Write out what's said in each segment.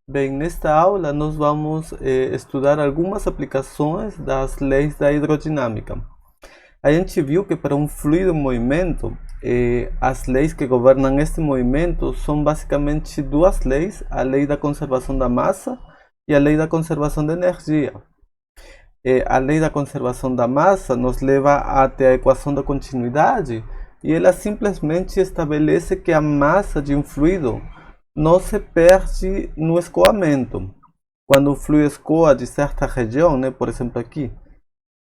Bem, nesta aula nós vamos estudar algumas aplicações das leis da hidrodinâmica. A gente viu que para um fluido em movimento, as leis que governam este movimento são basicamente duas leis, a lei da conservação da massa e a lei da conservação da energia. A lei da conservação da massa nos leva até a equação da continuidade e ela simplesmente estabelece que a massa de um fluido não se perde no escoamento. Quando o fluido escoa de certa região, por exemplo aqui,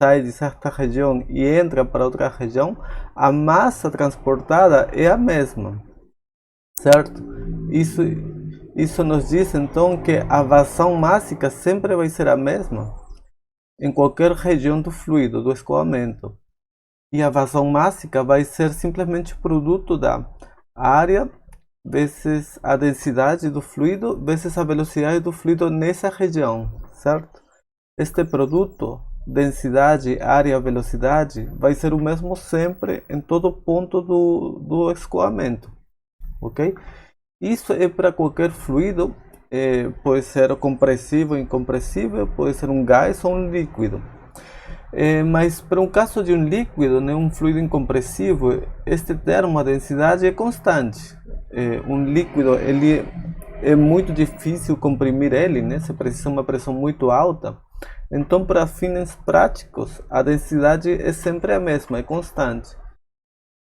sai de certa região e entra para outra região, a massa transportada é a mesma, certo? Isso nos diz então que a vazão mássica sempre vai ser a mesma em qualquer região do fluido, do escoamento. E a vazão mássica vai ser simplesmente produto da área vezes a densidade do fluido vezes a velocidade do fluido nessa região, certo? Este produto, densidade, área, velocidade, vai ser o mesmo sempre em todo ponto do escoamento, ok? Isso é para qualquer fluido, pode ser compressível, incompressível, pode ser um gás ou um líquido. Mas para um caso de um líquido, um fluido incompressível, este termo, a densidade, é constante. Um líquido, ele é muito difícil comprimir ele, se precisa de uma pressão muito alta. Então, para fins práticos, a densidade é sempre a mesma, é constante.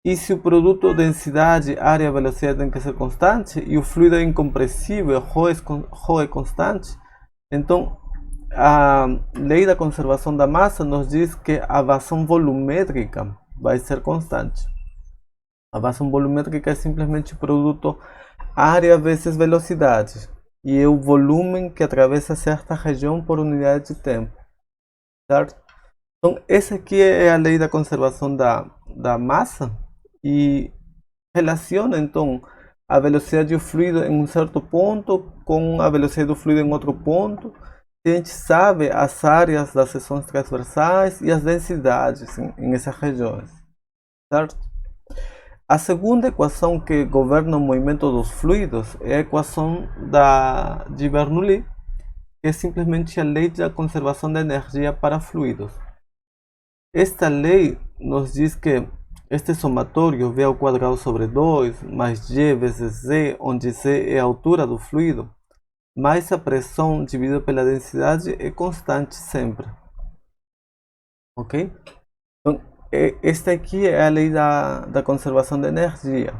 E se o produto densidade, área, velocidade tem que ser constante e o fluido é incompressível, ρ é constante, então a lei da conservação da massa nos diz que a vazão volumétrica vai ser constante. A vazão volumétrica é simplesmente o produto área vezes velocidade e é o volume que atravessa certa região por unidade de tempo, certo? Então essa aqui é a lei da conservação da massa e relaciona então a velocidade do fluido em um certo ponto com a velocidade do fluido em outro ponto. A gente sabe as áreas das seções transversais e as densidades em essas regiões, certo? A segunda equação que governa o movimento dos fluidos é a equação de Bernoulli, que é simplesmente a lei da conservação da energia para fluidos. Esta lei nos diz que este somatório V ao quadrado sobre 2 mais G vezes Z, onde Z é a altura do fluido, mais a pressão dividida pela densidade é constante sempre. Ok? Então, esta aqui é a lei da conservação da energia.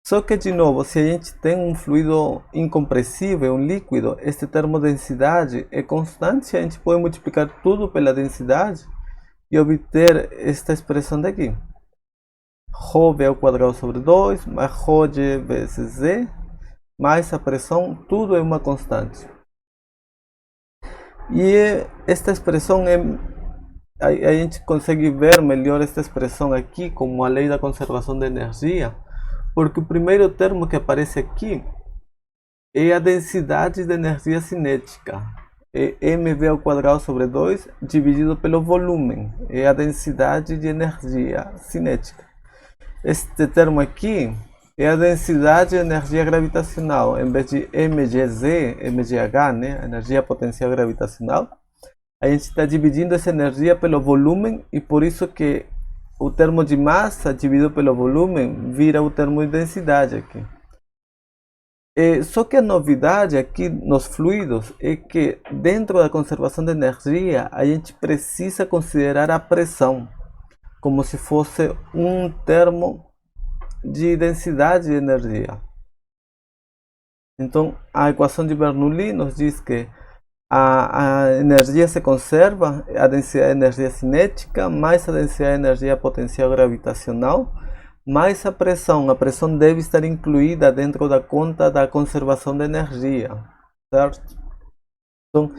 Só que, de novo, se a gente tem um fluido incompressível, um líquido, este termo densidade é constante, a gente pode multiplicar tudo pela densidade e obter esta expressão daqui. ρ ao quadrado sobre 2 mais ρg vezes Z mais a pressão, tudo é uma constante. E esta expressão a gente consegue ver melhor esta expressão aqui como a lei da conservação da energia, porque o primeiro termo que aparece aqui é a densidade de energia cinética. É mv ao quadrado sobre 2 dividido pelo volume, é a densidade de energia cinética. Este termo aqui é a densidade de energia gravitacional. Em vez de mgz, mgh, a energia potencial gravitacional, a gente está dividindo essa energia pelo volume e por isso que o termo de massa dividido pelo volume vira o termo de densidade aqui. Só que a novidade aqui nos fluidos é que dentro da conservação de energia a gente precisa considerar a pressão como se fosse um termo de densidade de energia. Então a equação de Bernoulli nos diz que a energia se conserva, a densidade de energia cinética mais a densidade de energia potencial gravitacional mais a pressão deve estar incluída dentro da conta da conservação de energia, certo? Então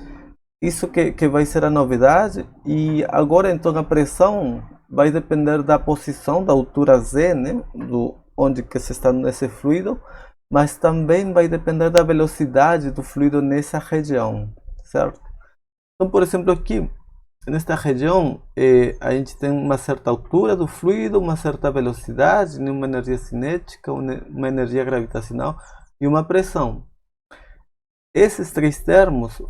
isso que vai ser a novidade. E agora então a pressão vai depender da posição, da altura Z, do onde que se está nesse fluido, mas também vai depender da velocidade do fluido nessa região, certo? Então, por exemplo, aqui nesta região a gente tem uma certa altura do fluido, uma certa velocidade, uma energia cinética, uma energia gravitacional e uma pressão. esses três termos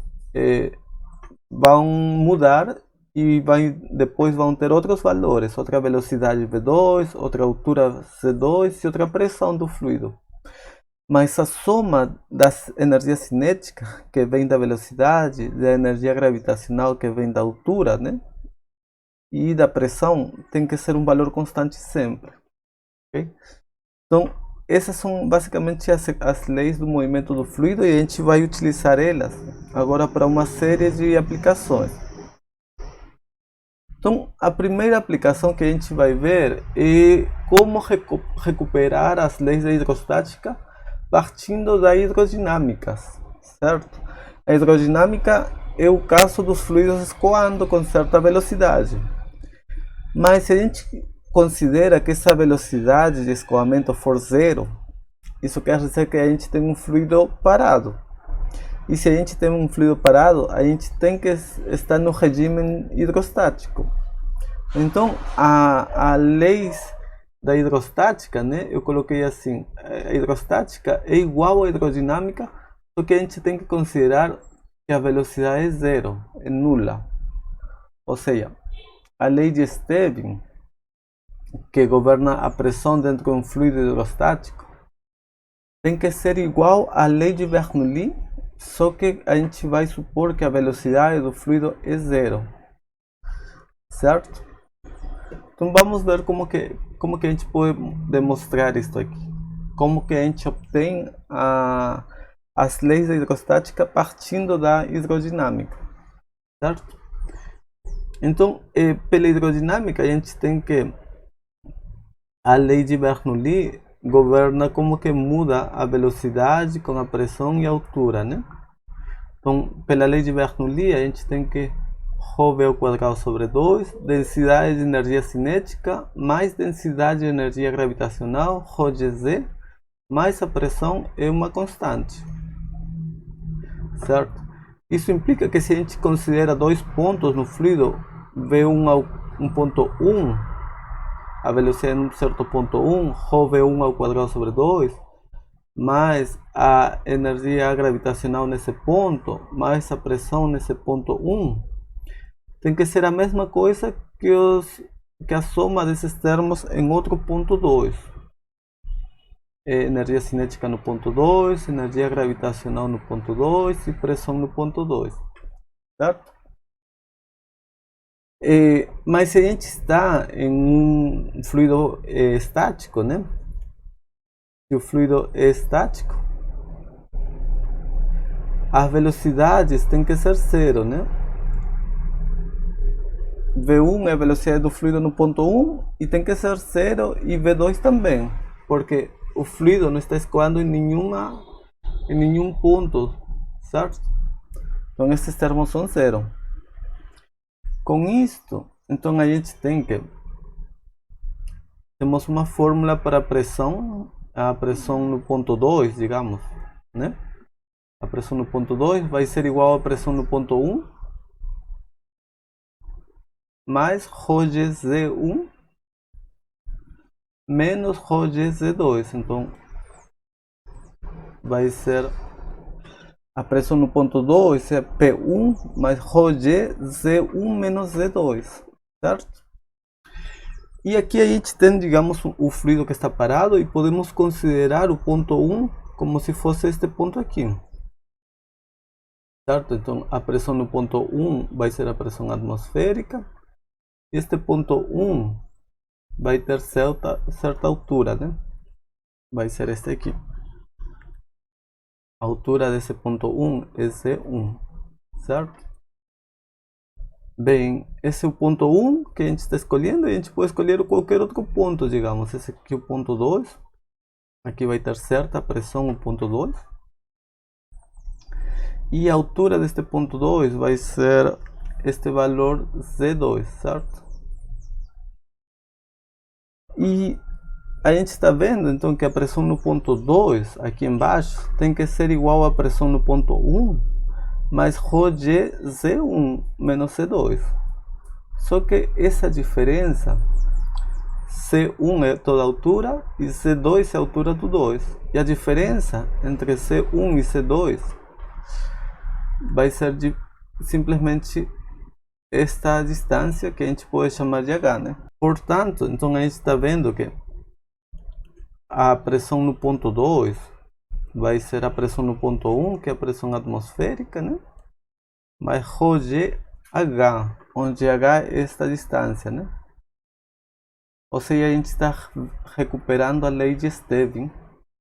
vão mudar e depois vão ter outros valores, outra velocidade V2, outra altura C2 e outra pressão do fluido. Mas a soma das energias cinéticas, que vem da velocidade, da energia gravitacional, que vem da altura, né? E da pressão, tem que ser um valor constante sempre. Okay? Então, essas são basicamente as leis do movimento do fluido, e a gente vai utilizar elas agora para uma série de aplicações. Então, a primeira aplicação que a gente vai ver é como recuperar as leis da hidrostática partindo da hidrodinâmica, certo? A hidrodinâmica é o caso dos fluidos escoando com certa velocidade. Mas se a gente considera que essa velocidade de escoamento for zero, isso quer dizer que a gente tem um fluido parado. E se a gente tem um fluido parado, a gente tem que estar no regime hidrostático. Então, a lei da hidrostática, né, eu coloquei assim, a hidrostática é igual à hidrodinâmica, só que a gente tem que considerar que a velocidade é zero, é nula. Ou seja, a lei de Stevin, que governa a pressão dentro de um fluido hidrostático, tem que ser igual à lei de Bernoulli, só que a gente vai supor que a velocidade do fluido é zero, certo? Então vamos ver como que a gente pode demonstrar isso aqui. Como que a gente obtém as leis da hidrostática partindo da hidrodinâmica, certo? Então, pela hidrodinâmica, a gente tem que a lei de Bernoulli governa como que muda a velocidade com a pressão e a altura, né? Então, pela lei de Bernoulli, a gente tem que ρ ao quadrado sobre 2, densidade de energia cinética mais densidade de energia gravitacional, ρgz, mais a pressão é uma constante, certo? Isso implica que se a gente considera dois pontos no fluido, V1 ao ponto 1, a velocidade em um certo ponto 1, ρv1 ao quadrado sobre 2, mais a energia gravitacional nesse ponto, mais a pressão nesse ponto 1, tem que ser a mesma coisa que a soma desses termos em outro ponto 2. Energia cinética no ponto 2, energia gravitacional no ponto 2 e pressão no ponto 2, certo? Mas se a gente está em um fluido estático, né? Se o fluido é estático, as velocidades têm que ser zero, né? V1 é a velocidade do fluido no ponto 1 e tem que ser zero, e V2 também, porque o fluido não está escoando em nenhum ponto, certo? Então esses termos são zero. Com isto, então a gente temos uma fórmula para a pressão no ponto 2, digamos, né? A pressão no ponto 2 vai ser igual à pressão no ponto 1 mais ρgz1 menos ρgz2. Então vai ser a pressão no ponto 2 é P1 mais ρgz1 menos Z2, certo? E aqui a gente tem, digamos, o fluido que está parado, e podemos considerar o ponto 1 como se fosse este ponto aqui, certo? Então a pressão no ponto 1 vai ser a pressão atmosférica. Este ponto 1 vai ter certa altura, né? Vai ser este aqui. A altura desse ponto 1 é Z1, certo? Bem, esse é o ponto 1 que a gente está escolhendo, e a gente pode escolher qualquer outro ponto, digamos. Esse aqui é o ponto 2. Aqui vai ter certa pressão no ponto 2. E a altura deste ponto 2 vai ser este valor Z2, certo? E a gente está vendo então que a pressão no ponto 2, aqui embaixo, tem que ser igual à pressão no ponto 1 mais ρgz1 menos C2. Só que essa diferença, C1 é toda a altura e C2 é a altura do 2. E a diferença entre C1 e C2 vai ser simplesmente esta distância que a gente pode chamar de H, né? Portanto, então a gente está vendo que a pressão no ponto 2 vai ser a pressão no ponto 1, que é a pressão atmosférica, né? Mais ρg H, onde H é esta distância, né? Ou seja, a gente está recuperando a lei de Stevin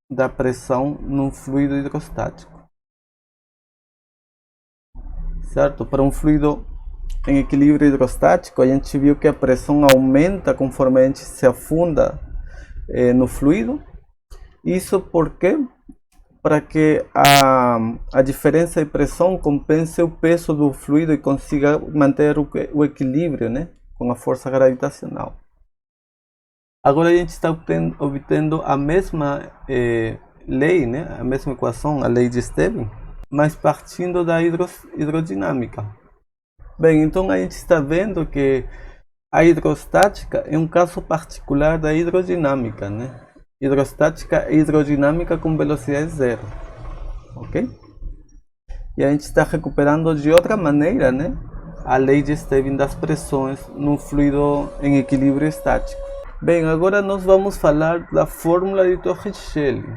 da pressão num fluido hidrostático. Certo? Para um fluido em equilíbrio hidrostático, a gente viu que a pressão aumenta conforme a gente se afunda no fluido. Isso porque para que a diferença de pressão compense o peso do fluido e consiga manter o equilíbrio, né, com a força gravitacional. Agora a gente está obtendo a mesma lei, né, a mesma equação, a lei de Stevin, mas partindo da hidrodinâmica. Bem, então a gente está vendo que a hidrostática é um caso particular da hidrodinâmica, né? Hidrostática e hidrodinâmica com velocidade zero, ok? E a gente está recuperando de outra maneira, né, a lei de Stevin das pressões num fluido em equilíbrio estático. Bem, agora nós vamos falar da fórmula de Torricelli.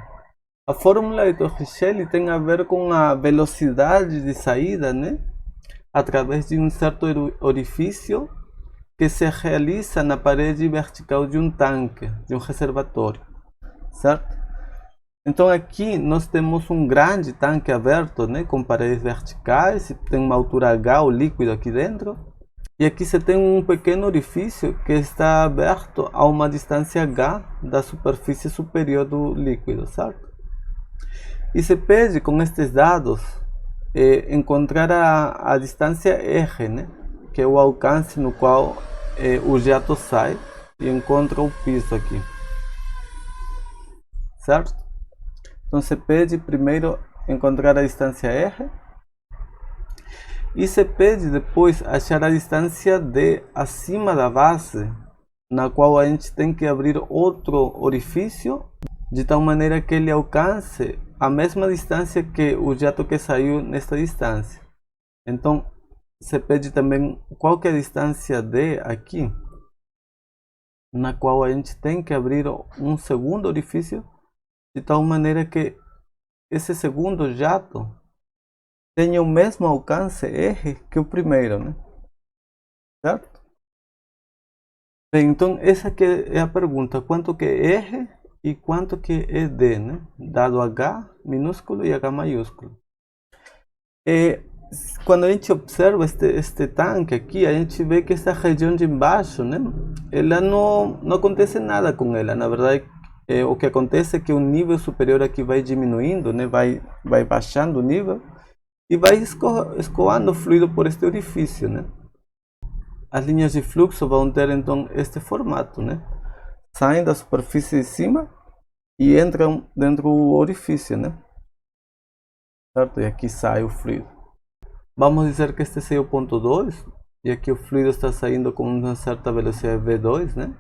A fórmula de Torricelli tem a ver com a velocidade de saída, né, através de um certo orifício que se realiza na parede vertical de um tanque, de um reservatório. Certo? Então aqui nós temos um grande tanque aberto, né, com paredes verticais, tem uma altura H, o líquido aqui dentro, e aqui você tem um pequeno orifício que está aberto a uma distância H da superfície superior do líquido, certo? E se pede com estes dados encontrar a distância R, né, que é o alcance no qual o jato sai e encontra o piso aqui. Certo? Então se pede primeiro encontrar a distância R e se pede depois achar a distância D acima da base, na qual a gente tem que abrir outro orifício de tal maneira que ele alcance a mesma distância que o jato que saiu nesta distância. Então se pede também qual que é a distância D aqui, na qual a gente tem que abrir um segundo orifício de tal maneira que esse segundo jato tenha o mesmo alcance R que o primeiro, né? Certo? Bem, então essa aqui é a pergunta: quanto que é R e quanto que é D, né? Dado H minúsculo e H maiúsculo. Quando a gente observa este tanque aqui, a gente vê que essa região de embaixo, né, ela não acontece nada com ela. Na verdade, o que acontece é que o nível superior aqui vai diminuindo, né, vai baixando o nível e vai escoando o fluido por este orifício, né. As linhas de fluxo vão ter então este formato, né, saem da superfície de cima e entram dentro do orifício, né, certo? E aqui sai o fluido. Vamos dizer que este seja o ponto 2 e aqui o fluido está saindo com uma certa velocidade V2, né?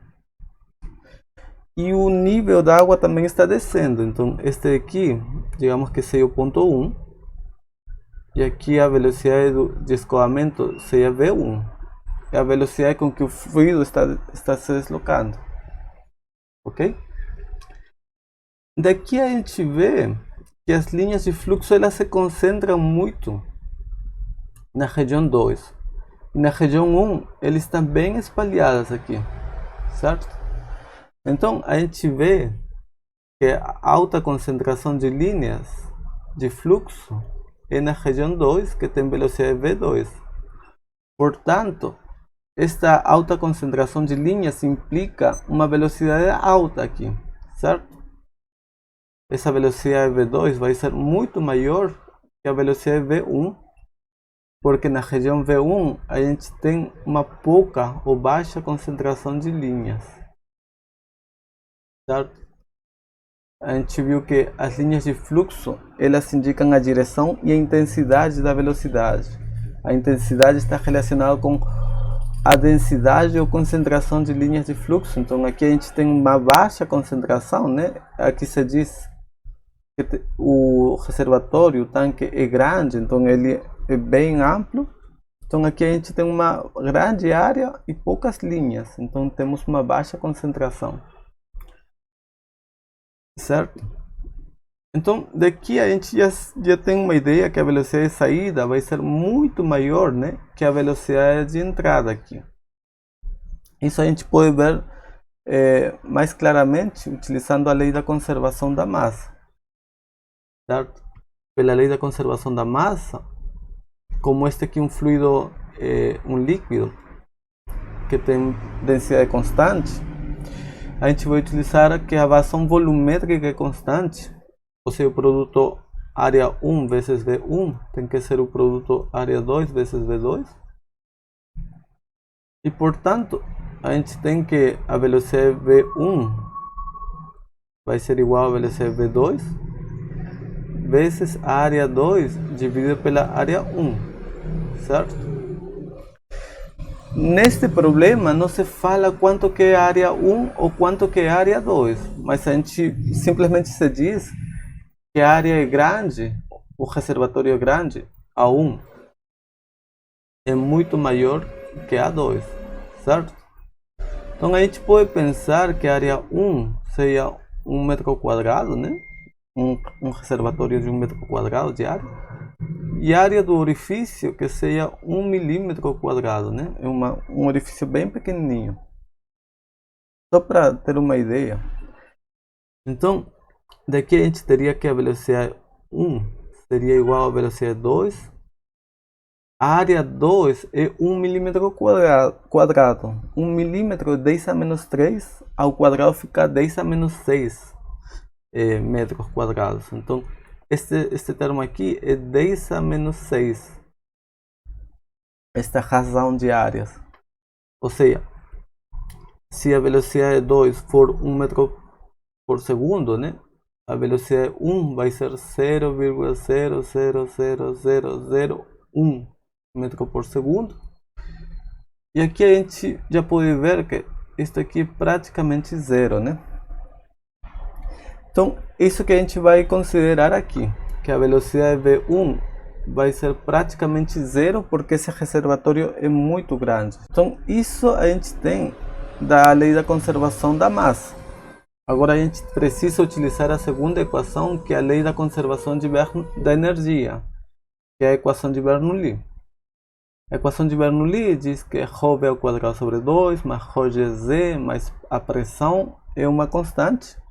E o nível da água também está descendo. Então este aqui, digamos que seja o ponto 1. E aqui a velocidade de escoamento seja V1. É a velocidade com que o fluido está se deslocando. Ok? Daqui a gente vê que as linhas de fluxo elas se concentram muito na região 2. E na região 1 eles estão bem espalhadas aqui. Certo? Então a gente vê que a alta concentração de linhas de fluxo é na região 2, que tem velocidade V2. Portanto, esta alta concentração de linhas implica uma velocidade alta aqui, certo? Essa velocidade V2 vai ser muito maior que a velocidade V1, porque na região V1 a gente tem uma pouca ou baixa concentração de linhas. Certo? A gente viu que as linhas de fluxo elas indicam a direção e a intensidade da velocidade. A intensidade está relacionada com a densidade ou concentração de linhas de fluxo. Então aqui a gente tem uma baixa concentração, né? Aqui se diz que o reservatório, o tanque é grande, então ele é bem amplo. Então aqui a gente tem uma grande área e poucas linhas, então temos uma baixa concentração, certo? Então daqui a gente já tem uma ideia que a velocidade de saída vai ser muito maior, né, que a velocidade de entrada aqui. Isso a gente pode ver mais claramente utilizando a lei da conservação da massa, certo? Pela lei da conservação da massa, como este aqui é um fluido, um líquido que tem densidade constante, a gente vai utilizar que a variação volumétrica é constante, ou seja, o produto área 1 vezes V1 tem que ser o produto área 2 vezes V2, e portanto a gente tem que a velocidade V1 vai ser igual a velocidade V2 vezes a área 2 dividido pela área 1, certo? Neste problema não se fala quanto que é a área 1 ou quanto que é a área 2, mas a gente simplesmente se diz que a área é grande, o reservatório é grande, a 1 é muito maior que a 2, certo? Então a gente pode pensar que a área 1 seja 1 metro quadrado, né? Um reservatório de 1 metro quadrado de área, e a área do orifício que seja 1 milímetro quadrado, né? É um orifício bem pequenininho, só para ter uma ideia. Então daqui a gente teria que a velocidade 1 seria igual à velocidade 2. A área 2 é 1 milímetro quadrado. 1 milímetro é 10 a menos 3, ao quadrado fica 10 a menos 6 metros quadrados. Então este termo aqui é 10 a menos 6, esta razão de áreas. Ou seja, se a velocidade 2 for 1 metro por segundo, né? A velocidade 1 vai ser 0,000001 metro por segundo. E aqui a gente já pode ver que isso aqui é praticamente zero, né? Então, isso que a gente vai considerar aqui, que a velocidade V1 vai ser praticamente zero, porque esse reservatório é muito grande. Então, isso a gente tem da lei da conservação da massa. Agora a gente precisa utilizar a segunda equação, que é a lei da conservação da energia, que é a equação de Bernoulli. A equação de Bernoulli diz que ρ ao quadrado sobre 2 mais ρgz mais a pressão é uma constante.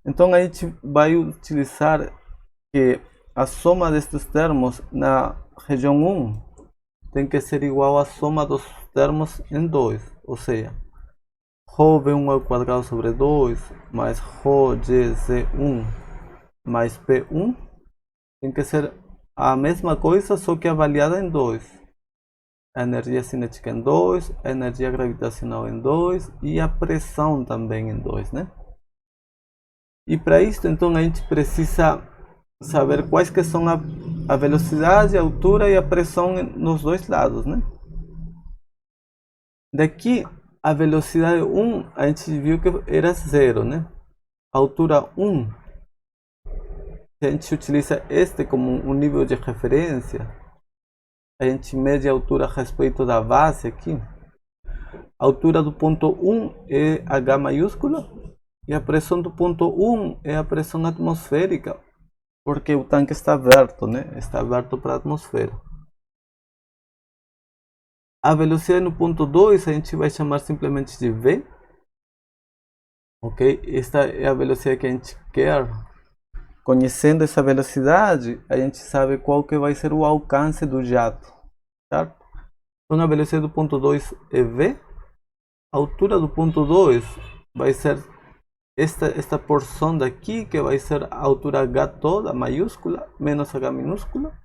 Então a gente vai utilizar que a soma destes termos na região 1 tem que ser igual à soma dos termos em 2, ou seja, ρv1 ao quadrado sobre 2 mais ρgz1 mais P1 tem que ser a mesma coisa, só que avaliada em 2. A energia cinética em 2, a energia gravitacional em 2 e a pressão também em 2, né? E para isso, então, a gente precisa saber quais que são a velocidade, a altura e a pressão nos dois lados, né? Daqui, a velocidade 1, a gente viu que era 0, né? A altura 1, se a gente utiliza este como um nível de referência, a gente mede a altura a respeito da base aqui. A altura do ponto 1 é H maiúscula e a pressão do ponto 1 é a pressão atmosférica, porque o tanque está aberto, né? Está aberto para a atmosfera. A velocidade no ponto 2 a gente vai chamar simplesmente de V. Ok? Esta é a velocidade que a gente quer. Conhecendo essa velocidade, a gente sabe qual que vai ser o alcance do jato, certo? Então a velocidade do ponto 2 é V. A altura do ponto 2 vai ser esta porção daqui, que vai ser a altura H toda, maiúscula, menos H minúscula.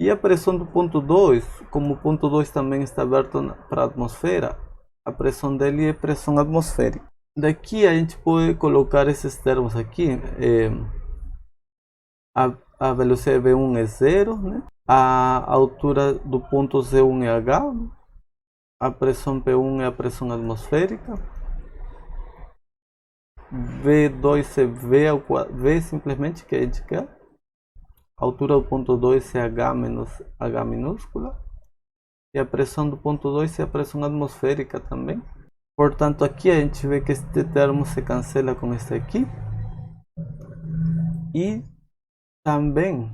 E a pressão do ponto 2, como o ponto 2 também está aberto para a atmosfera, a pressão dele é pressão atmosférica. Daqui a gente pode colocar esses termos aqui. A velocidade V1 é 0, né? A altura do ponto Z1 é H, a pressão P1 é a pressão atmosférica, V2 é V simplesmente, que a gente quer, A altura do ponto 2 é H menos H minúscula. E a pressão do ponto 2 é a pressão atmosférica também. Portanto, aqui a gente vê que este termo se cancela com este aqui. E também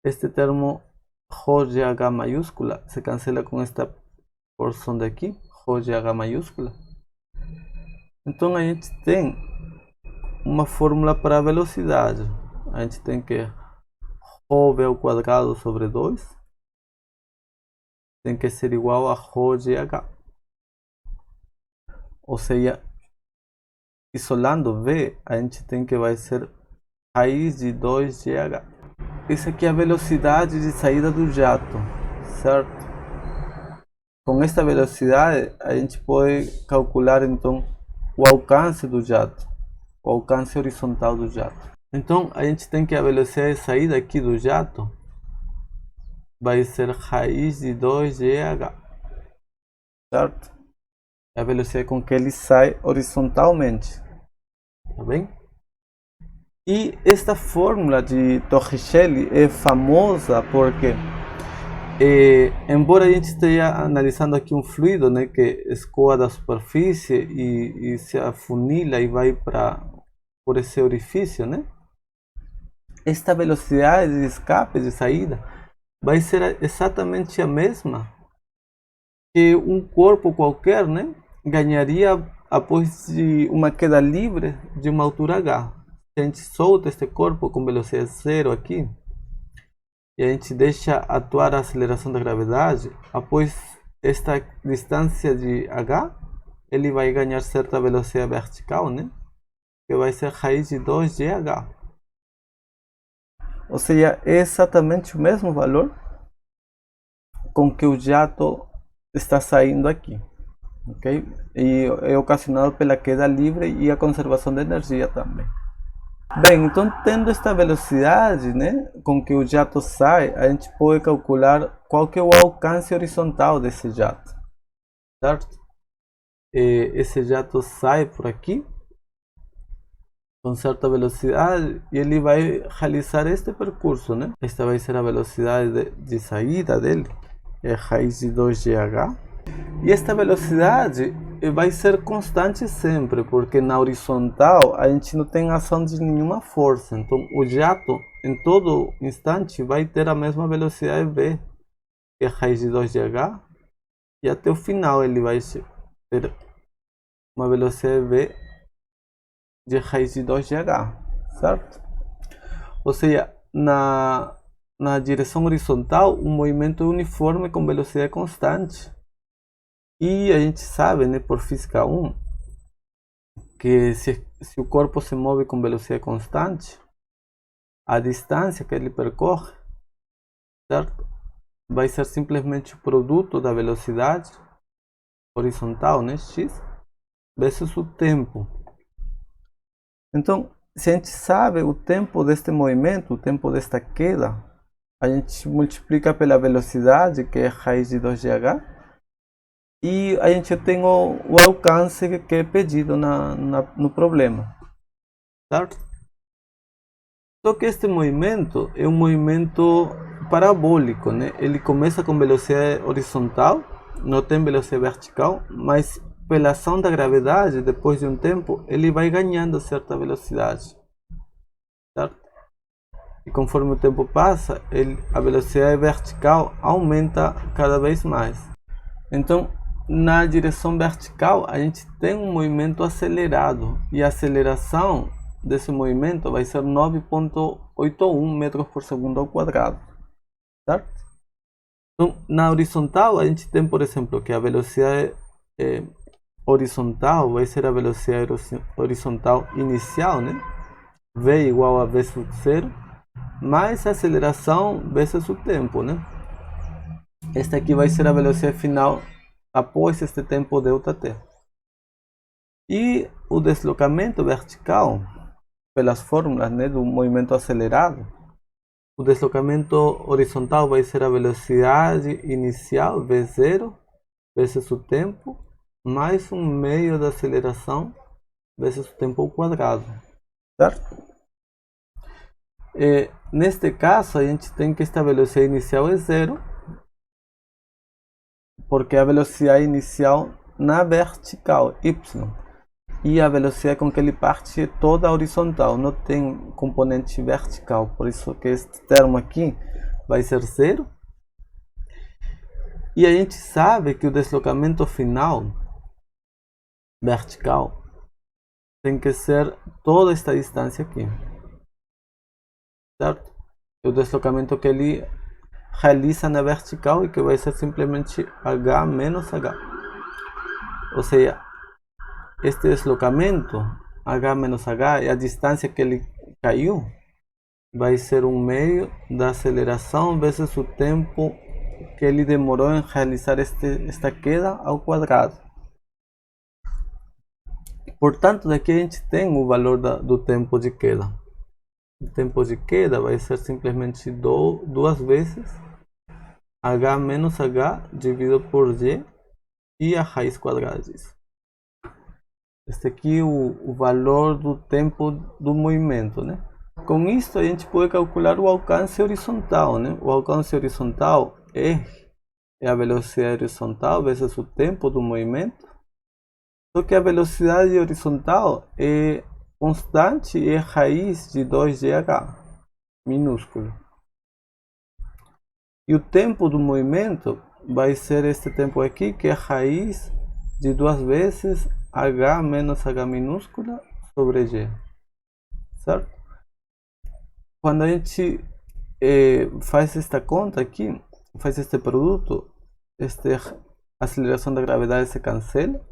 este termo ρ de H maiúscula se cancela com esta porção daqui, ρ de H maiúscula. Então a gente tem uma fórmula para a velocidade. A gente tem que ρ ao quadrado sobre 2 tem que ser igual a ρ de H. Ou seja, isolando V, a gente tem que vai ser raiz de 2 de H. Essa aqui é a velocidade de saída do jato, certo? Com esta velocidade, a gente pode calcular então o alcance do jato, o alcance horizontal do jato. Então, a gente tem que a velocidade de saída aqui do jato vai ser raiz de 2 de H, certo? É a velocidade com que ele sai horizontalmente, tá bem? E esta fórmula de Torricelli é famosa porque, embora a gente esteja analisando aqui um fluido, né, que escoa da superfície e se afunila e vai por esse orifício, né? Esta velocidade de escape, de saída, vai ser exatamente a mesma que um corpo qualquer, né, ganharia após de uma queda livre de uma altura h. Se a gente solta este corpo com velocidade zero aqui e a gente deixa atuar a aceleração da gravidade, após esta distância de h, ele vai ganhar certa velocidade vertical, né, que vai ser raiz de 2 de h. Ou seja, é exatamente o mesmo valor com que o jato está saindo aqui, ok? E é ocasionado pela queda livre e a conservação de energia também. Bem, então tendo esta velocidade, né, com que o jato sai, a gente pode calcular qual que é o alcance horizontal desse jato, certo? Esse jato sai por aqui com certa velocidade e ele vai realizar este percurso, né? Esta vai ser a velocidade de saída dele, é raiz de 2 de h. E esta velocidade vai ser constante sempre, porque na horizontal a gente não tem ação de nenhuma força. Então o jato em todo instante vai ter a mesma velocidade v, que é raiz de 2 de h, e até o final ele vai ter uma velocidade v de raiz de 2 de h, certo? Ou seja, na direção horizontal o movimento é uniforme com velocidade constante. E a gente sabe, né, por física 1, que se o corpo se move com velocidade constante, a distância que ele percorre, certo, vai ser simplesmente o produto da velocidade horizontal, né, x, vezes o tempo. Então, se a gente sabe o tempo deste movimento, o tempo desta queda, a gente multiplica pela velocidade, que é raiz de 2 de h, e a gente tem o alcance que é pedido no problema, certo? Só que este movimento é um movimento parabólico, né? Ele começa com velocidade horizontal, não tem velocidade vertical, mas pela ação da gravidade, depois de um tempo, ele vai ganhando certa velocidade, certo? E conforme o tempo passa, a velocidade vertical aumenta cada vez mais. Então, na direção vertical, a gente tem um movimento acelerado, e a aceleração desse movimento vai ser 9,81 metros por segundo ao quadrado, certo? Então, na horizontal, a gente tem, por exemplo, que a velocidade horizontal vai ser a velocidade horizontal inicial, né? V igual a V sub 0, mais a aceleração vezes o tempo, né? Esta aqui vai ser a velocidade final após este tempo ΔT. E o deslocamento vertical, pelas fórmulas, né, do movimento acelerado, o deslocamento horizontal vai ser a velocidade inicial, V0, vezes o tempo, mais um meio da aceleração vezes o tempo ao quadrado, certo? Neste caso, a gente tem que esta velocidade inicial é zero, porque a velocidade inicial na vertical, y, e a velocidade com que ele parte é toda horizontal, não tem componente vertical, por isso que este termo aqui vai ser zero. E a gente sabe que o deslocamento final vertical tem que ser toda esta distância aqui, certo? O deslocamento que ele realiza na vertical e que vai ser simplesmente h menos h. Ou seja, este deslocamento, h menos h, é a distância que ele caiu, vai ser um meio da aceleração vezes o tempo que ele demorou em realizar esta queda ao quadrado. Portanto, daqui a gente tem o valor do tempo de queda. O tempo de queda vai ser simplesmente duas vezes h menos h dividido por y e a raiz quadrada disso. Este aqui é o valor do tempo do movimento, né? Com isso a gente pode calcular o alcance horizontal, né? O alcance horizontal é a velocidade horizontal vezes o tempo do movimento. Só que a velocidade horizontal é constante e é raiz de 2gh minúsculo. E o tempo do movimento vai ser este tempo aqui, que é raiz de duas vezes h menos h minúscula sobre g, certo? Quando a gente faz esta conta aqui, faz este produto, a aceleração da gravidade se cancela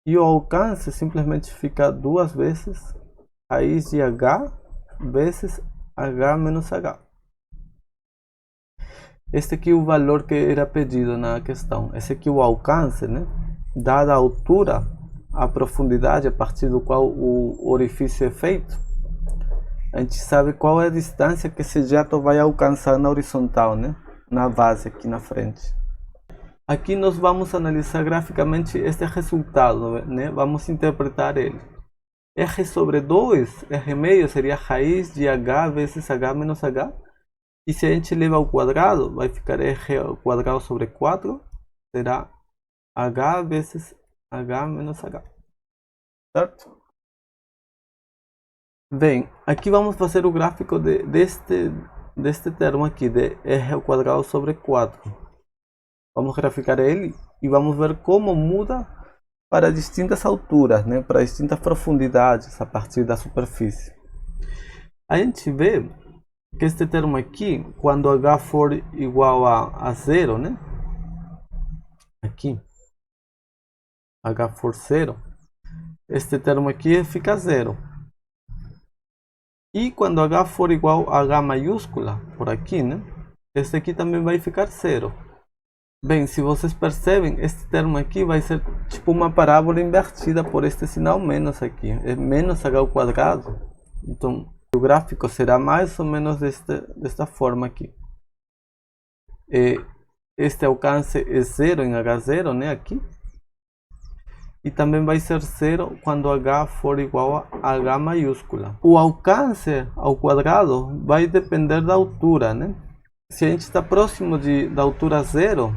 e o alcance simplesmente fica duas vezes raiz de h vezes h menos h. Este aqui é o valor que era pedido na questão. Esse aqui é o alcance, né? Dada a altura, a profundidade a partir do qual o orifício é feito, a gente sabe qual é a distância que esse jato vai alcançar na horizontal, né? Na base aqui na frente. Aqui nós vamos analisar graficamente este resultado, né? Vamos interpretar ele. R sobre 2, R meio seria raiz de h vezes h menos h. E se a gente leva ao quadrado, vai ficar R ao quadrado sobre 4, será h vezes h menos h, certo? Bem, aqui vamos fazer o gráfico deste termo aqui, de R ao quadrado sobre 4. Vamos graficar ele e vamos ver como muda para distintas alturas, né? Para distintas profundidades a partir da superfície. A gente vê que este termo aqui, quando h for igual a zero, né? Aqui, h for zero, este termo aqui fica zero. E quando h for igual a h maiúscula, por aqui, né? Este aqui também vai ficar zero. Bem, se vocês percebem, este termo aqui vai ser tipo uma parábola invertida por este sinal menos aqui. É menos h ao quadrado. Então, o gráfico será mais ou menos desta forma aqui. Este alcance é zero em h0, né? Aqui. E também vai ser zero quando h for igual a h maiúscula. O alcance ao quadrado vai depender da altura, né? Se a gente está próximo da altura zero,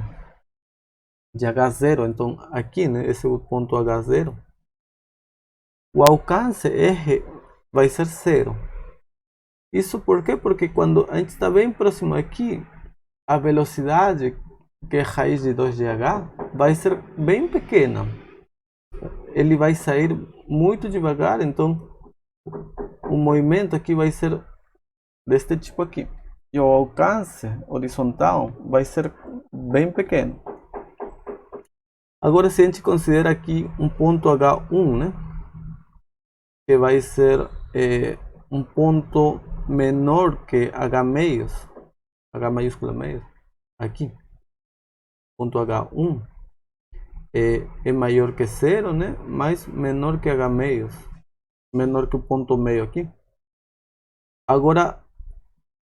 de h0, então aqui, né? Esse é o ponto h0. O alcance R vai ser zero. Isso por quê? Porque quando a gente está bem próximo aqui, a velocidade, que é raiz de 2gh, vai ser bem pequena. Ele vai sair muito devagar, então o movimento aqui vai ser deste tipo aqui. E o alcance horizontal vai ser bem pequeno. Agora, se a gente considera aqui um ponto H1, né? Que vai ser um ponto menor que H meios, H maiúscula meios, aqui, ponto H1 é maior que zero, né? Mas menor que H meios, menor que o ponto meio aqui. Agora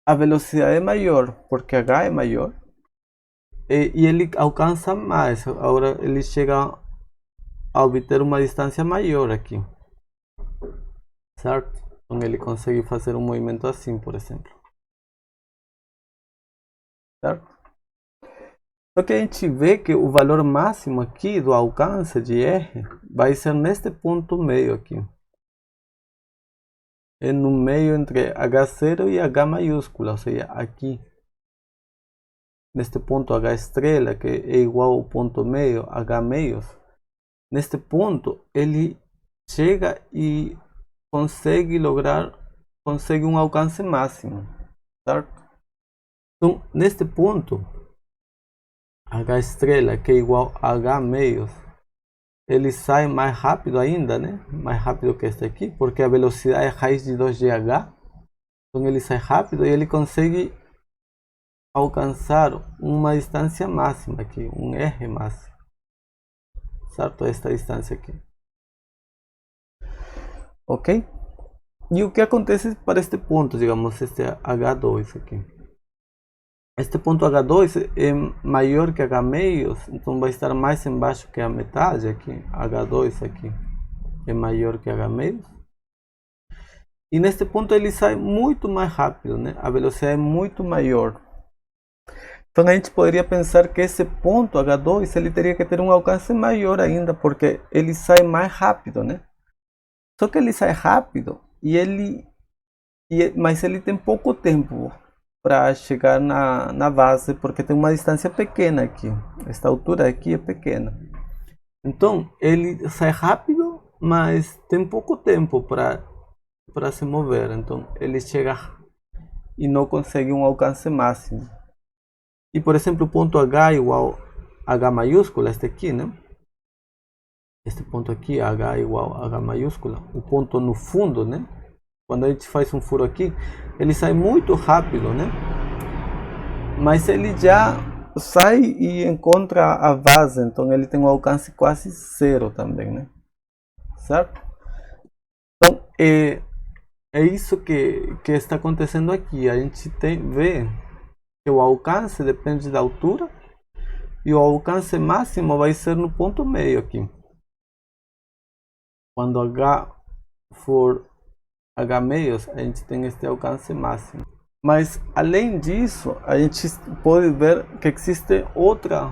a velocidade é maior porque H é maior e ele alcança mais. Agora ele chega a obter uma distância maior aqui, certo? Então ele consegue fazer um movimento assim, por exemplo. Certo? Só que a gente vê que o valor máximo aqui do alcance de R vai ser neste ponto meio aqui. É no meio entre H0 e H maiúscula, ou seja, aqui. Neste ponto H estrela, que é igual ao ponto meio, H meios. Neste ponto, ele chega e consegue um alcance máximo, certo? Então, neste ponto, H estrela, que é igual a H meios, ele sai mais rápido ainda, né? Mais rápido que este aqui, porque a velocidade é raiz de 2 de H. Então ele sai rápido e ele consegue alcançar uma distância máxima aqui, um R máximo, certo? Esta distância aqui. Ok? E o que acontece para este ponto, digamos, este H2 aqui? Este ponto H2 é maior que H meios, então vai estar mais embaixo que a metade aqui. H2 aqui é maior que H meios. E neste ponto ele sai muito mais rápido, né? A velocidade é muito maior. Então a gente poderia pensar que esse ponto H2 ele teria que ter um alcance maior ainda, porque ele sai mais rápido, né? Só que ele sai rápido mas ele tem pouco tempo para chegar na base, porque tem uma distância pequena aqui. Esta altura aqui é pequena. Então ele sai rápido, mas tem pouco tempo para se mover. Então ele chega e não consegue um alcance máximo. E por exemplo, o ponto H igual a H maiúscula, este aqui, né? Este ponto aqui, H igual a H maiúscula, o ponto no fundo, né? Quando a gente faz um furo aqui, ele sai muito rápido, né? Mas ele já sai e encontra a base, então ele tem um alcance quase zero também, né? Certo? Então é isso que está acontecendo aqui. A gente vê que o alcance depende da altura e o alcance máximo vai ser no ponto meio aqui. Quando H for H meios, a gente tem este alcance máximo. Mas além disso, a gente pode ver que existe outra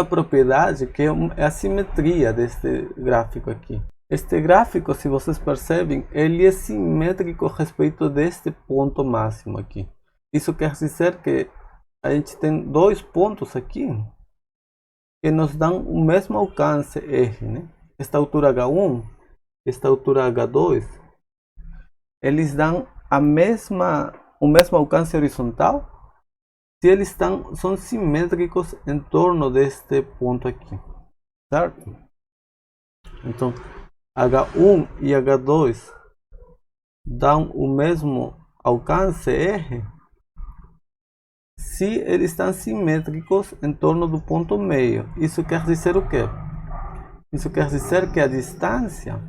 propriedade, que é a simetria deste gráfico aqui. Este gráfico, se vocês percebem, ele é simétrico a respeito deste ponto máximo aqui. Isso quer dizer que a gente tem dois pontos aqui que nos dão o mesmo alcance R, né? Esta altura H1, esta altura H2, eles dão o mesmo alcance horizontal se eles são simétricos em torno deste ponto aqui, certo? Então H1 e H2 dão o mesmo alcance R se eles estão simétricos em torno do ponto meio. Isso quer dizer o quê? Isso quer dizer que a distância,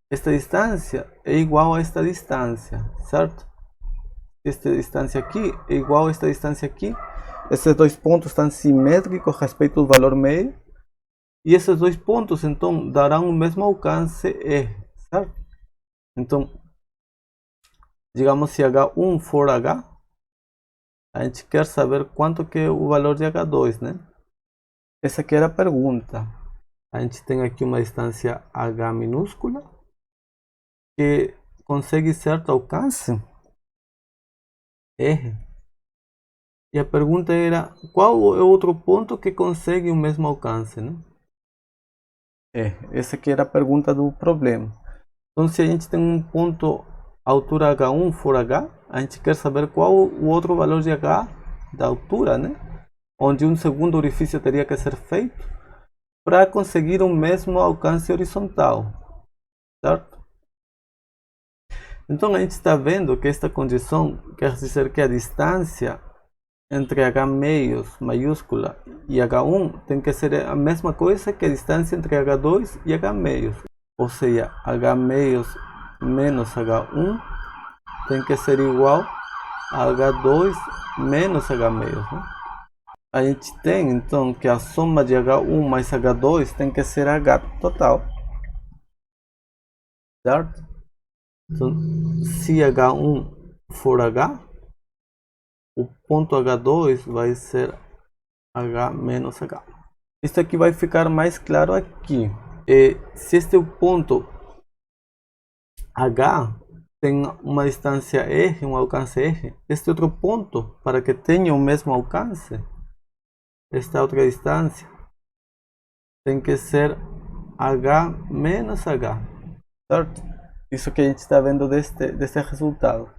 esta distância é igual a esta distância, certo? Esta distância aqui é igual a esta distância aqui. Esses dois pontos estão simétricos a respeito do valor meio. E esses dois pontos, então, darão o mesmo alcance R, certo? Então, digamos, se H1 for H, a gente quer saber quanto que é o valor de H2, né? Essa aqui era a pergunta. A gente tem aqui uma distância H minúscula, que consegue certo alcance R. E a pergunta era, qual é o outro ponto que consegue o mesmo alcance, né? Essa aqui era a pergunta do problema. Então, se a gente tem um ponto altura H1 for H, a gente quer saber qual o outro valor de H da altura, né? Onde um segundo orifício teria que ser feito para conseguir o mesmo alcance horizontal, certo? Então a gente está vendo que esta condição quer dizer que a distância entre H meios maiúscula e H1 tem que ser a mesma coisa que a distância entre H2 e H meios. Ou seja, H meios menos H1 tem que ser igual a H2 menos H meios, né? A gente tem então que a soma de H1 mais H2 tem que ser H total. certo? Então, se H1 for H, o ponto H2 vai ser H menos H. Isso aqui vai ficar mais claro aqui. Se este é o ponto H tem uma distância R, um alcance R, este outro ponto, para que tenha o mesmo alcance, esta outra distância tem que ser H menos H, certo? Isso que a gente está vendo deste resultado.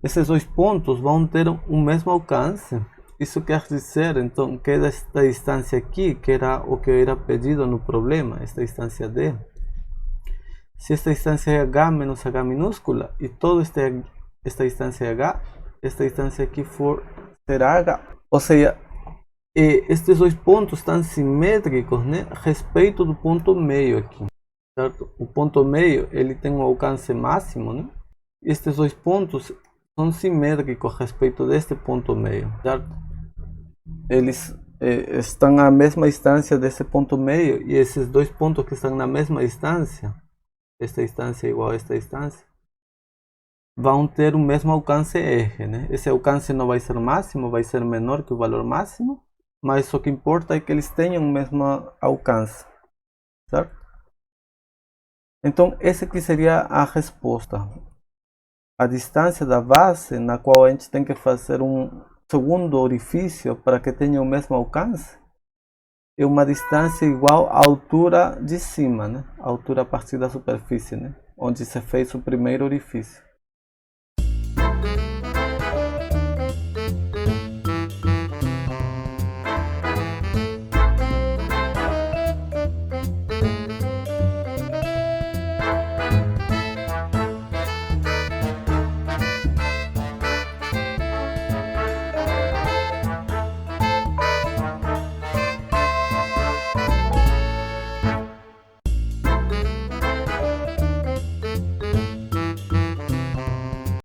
Esses dois pontos vão ter o mesmo alcance. Isso quer dizer, então, que esta distância aqui, que era o que era pedido no problema, esta distância D, se esta distância é H menos H minúscula e toda esta distância é H, esta distância aqui será H. Ou seja, estes dois pontos estão simétricos, né, a respeito do ponto meio aqui, certo? O ponto meio ele tem um alcance máximo, né? Estes dois pontos são simétricos a respeito deste ponto meio, certo? Eles estão à mesma distância desse ponto meio e esses dois pontos que estão na mesma distância, esta distância é igual a esta distância, vão ter o mesmo alcance R, né? Esse alcance não vai ser máximo, vai ser menor que o valor máximo, mas o que importa é que eles tenham o mesmo alcance, certo? Então, essa aqui seria a resposta. A distância da base, na qual a gente tem que fazer um segundo orifício para que tenha o mesmo alcance, é uma distância igual à altura de cima, né? A altura a partir da superfície, né? Onde se fez o primeiro orifício.